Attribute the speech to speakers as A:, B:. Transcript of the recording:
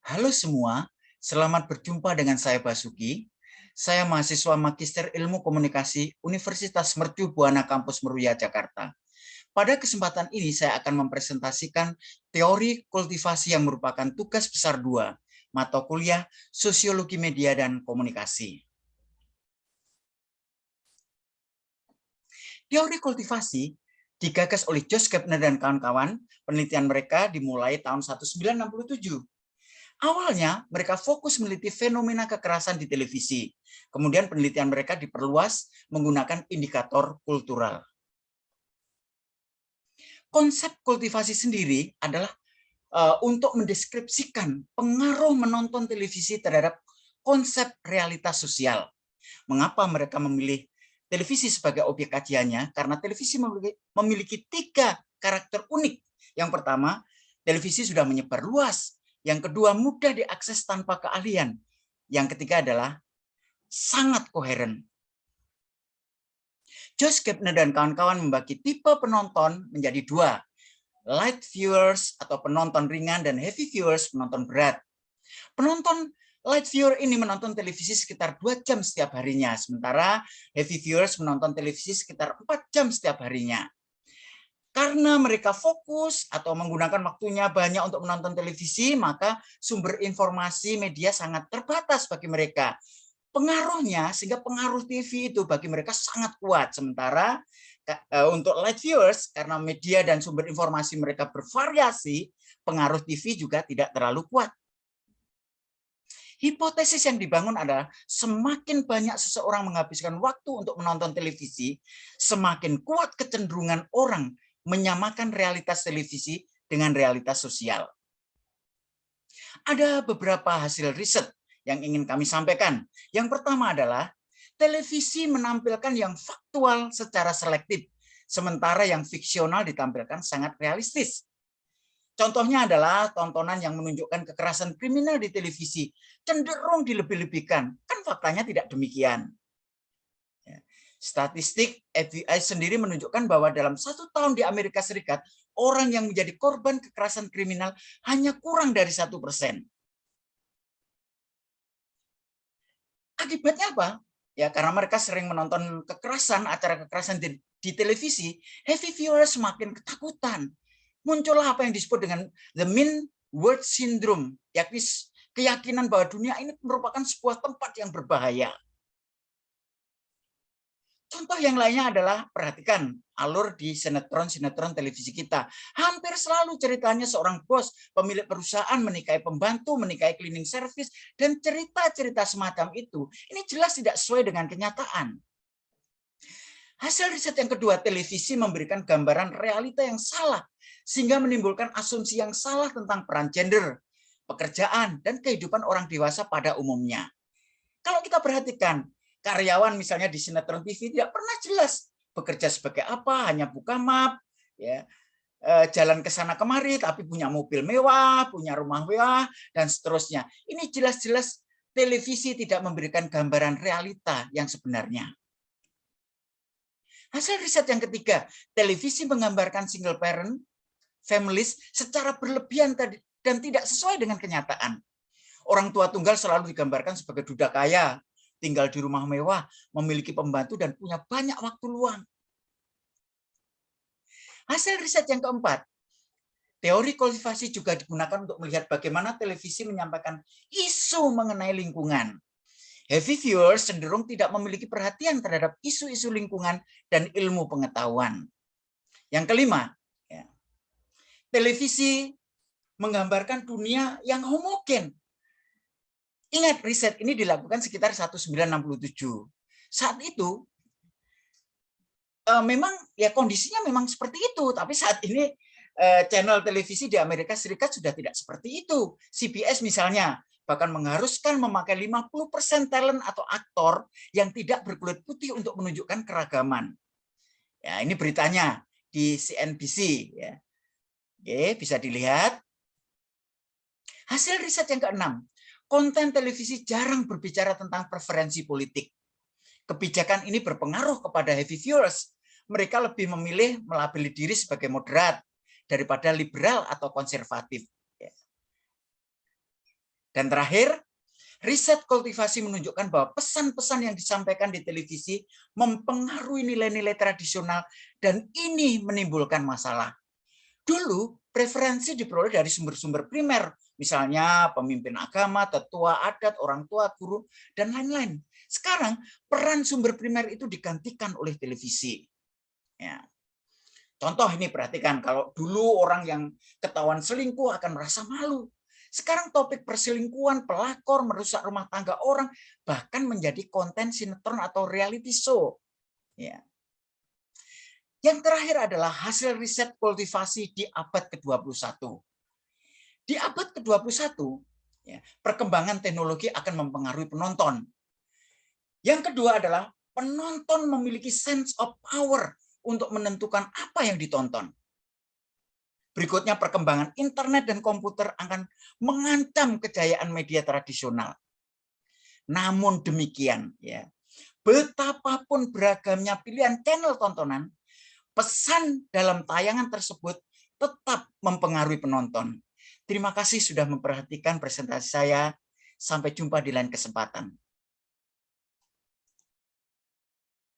A: Halo semua, selamat berjumpa dengan saya Basuki. Saya mahasiswa Magister Ilmu Komunikasi Universitas Mercu Buana Kampus Meruya, Jakarta. Pada kesempatan ini saya akan mempresentasikan teori kultivasi yang merupakan tugas besar 2, mata kuliah Sosiologi Media dan Komunikasi. Teori kultivasi digagas oleh Josh Gardner dan kawan-kawan. Penelitian mereka dimulai tahun 1967. Awalnya mereka fokus meneliti fenomena kekerasan di televisi. Kemudian penelitian mereka diperluas menggunakan indikator kultural. Konsep kultivasi sendiri adalah untuk mendeskripsikan pengaruh menonton televisi terhadap konsep realitas sosial. Mengapa mereka memilih televisi sebagai objek kajiannya? Karena televisi memiliki 3 karakter unik. Yang pertama, televisi sudah menyebar luas. Yang kedua, mudah diakses tanpa keahlian. Yang ketiga adalah sangat koheren. Josh Gardner dan kawan-kawan membagi tipe penonton menjadi 2. Light viewers atau penonton ringan dan heavy viewers penonton berat. Penonton light viewer ini menonton televisi sekitar 2 jam setiap harinya, sementara heavy viewers menonton televisi sekitar 4 jam setiap harinya. Karena mereka fokus atau menggunakan waktunya banyak untuk menonton televisi, maka sumber informasi media sangat terbatas bagi mereka. Pengaruhnya, sehingga pengaruh TV itu bagi mereka sangat kuat. Sementara untuk light viewers, karena media dan sumber informasi mereka bervariasi, pengaruh TV juga tidak terlalu kuat. Hipotesis yang dibangun adalah semakin banyak seseorang menghabiskan waktu untuk menonton televisi, semakin kuat kecenderungan orang menyamakan realitas televisi dengan realitas sosial. Ada beberapa hasil riset yang ingin kami sampaikan. Yang pertama adalah televisi menampilkan yang faktual secara selektif, sementara yang fiksional ditampilkan sangat realistis. Contohnya adalah tontonan yang menunjukkan kekerasan kriminal di televisi cenderung dilebih-lebihkan. Kan faktanya tidak demikian. Statistik FBI sendiri menunjukkan bahwa dalam 1 tahun di Amerika Serikat, orang yang menjadi korban kekerasan kriminal hanya kurang dari 1%. Akibatnya apa? Ya, karena mereka sering menonton kekerasan, acara kekerasan di televisi, heavy viewers semakin ketakutan. Muncullah apa yang disebut dengan the mean world syndrome, yakni keyakinan bahwa dunia ini merupakan sebuah tempat yang berbahaya. Contoh yang lainnya adalah perhatikan alur di sinetron-sinetron televisi kita. Hampir selalu ceritanya seorang bos, pemilik perusahaan menikahi pembantu, menikahi cleaning service, dan cerita-cerita semacam itu. Ini jelas tidak sesuai dengan kenyataan. Hasil riset yang kedua, televisi memberikan gambaran realita yang salah, sehingga menimbulkan asumsi yang salah tentang peran gender, pekerjaan, dan kehidupan orang dewasa pada umumnya. Kalau kita perhatikan, karyawan misalnya di sinetron TV tidak pernah jelas bekerja sebagai apa, hanya buka map, ya, jalan ke sana kemari, tapi punya mobil mewah, punya rumah mewah, dan seterusnya. Ini jelas-jelas televisi tidak memberikan gambaran realita yang sebenarnya. Hasil riset yang ketiga, televisi menggambarkan single parent families secara berlebihan dan tidak sesuai dengan kenyataan. Orang tua tunggal selalu digambarkan sebagai duda kaya, tinggal di rumah mewah, memiliki pembantu, dan punya banyak waktu luang. Hasil riset yang keempat, teori kultivasi juga digunakan untuk melihat bagaimana televisi menyampaikan isu mengenai lingkungan. Heavy viewers cenderung tidak memiliki perhatian terhadap isu-isu lingkungan dan ilmu pengetahuan. Yang kelima, televisi menggambarkan dunia yang homogen. Ingat, riset ini dilakukan sekitar 1967. Saat itu memang ya kondisinya memang seperti itu, tapi saat ini channel televisi di Amerika Serikat sudah tidak seperti itu. CBS misalnya bahkan mengharuskan memakai 50% talent atau aktor yang tidak berkulit putih untuk menunjukkan keragaman. Ya, ini beritanya di CNBC ya. Oke, bisa dilihat. Hasil riset yang keenam, konten televisi jarang berbicara tentang preferensi politik. Kebijakan ini berpengaruh kepada heavy viewers. Mereka lebih memilih melabeli diri sebagai moderat daripada liberal atau konservatif. Dan terakhir, riset kultivasi menunjukkan bahwa pesan-pesan yang disampaikan di televisi mempengaruhi nilai-nilai tradisional dan ini menimbulkan masalah. Dulu, preferensi diperoleh dari sumber-sumber primer, misalnya pemimpin agama, tetua adat, orang tua, guru, dan lain-lain. Sekarang, peran sumber primer itu digantikan oleh televisi. Ya. Contoh ini perhatikan, kalau dulu orang yang ketahuan selingkuh akan merasa malu. Sekarang topik perselingkuhan, pelakor, merusak rumah tangga orang, bahkan menjadi konten sinetron atau reality show. Ya. Yang terakhir adalah hasil riset kultivasi di abad ke-21. Di abad ke-21, ya, perkembangan teknologi akan mempengaruhi penonton. Yang kedua adalah penonton memiliki sense of power untuk menentukan apa yang ditonton. Berikutnya, perkembangan internet dan komputer akan mengancam kejayaan media tradisional. Namun demikian, ya, betapapun beragamnya pilihan channel tontonan, pesan dalam tayangan tersebut tetap mempengaruhi penonton. Terima kasih sudah memperhatikan presentasi saya. Sampai jumpa di lain kesempatan.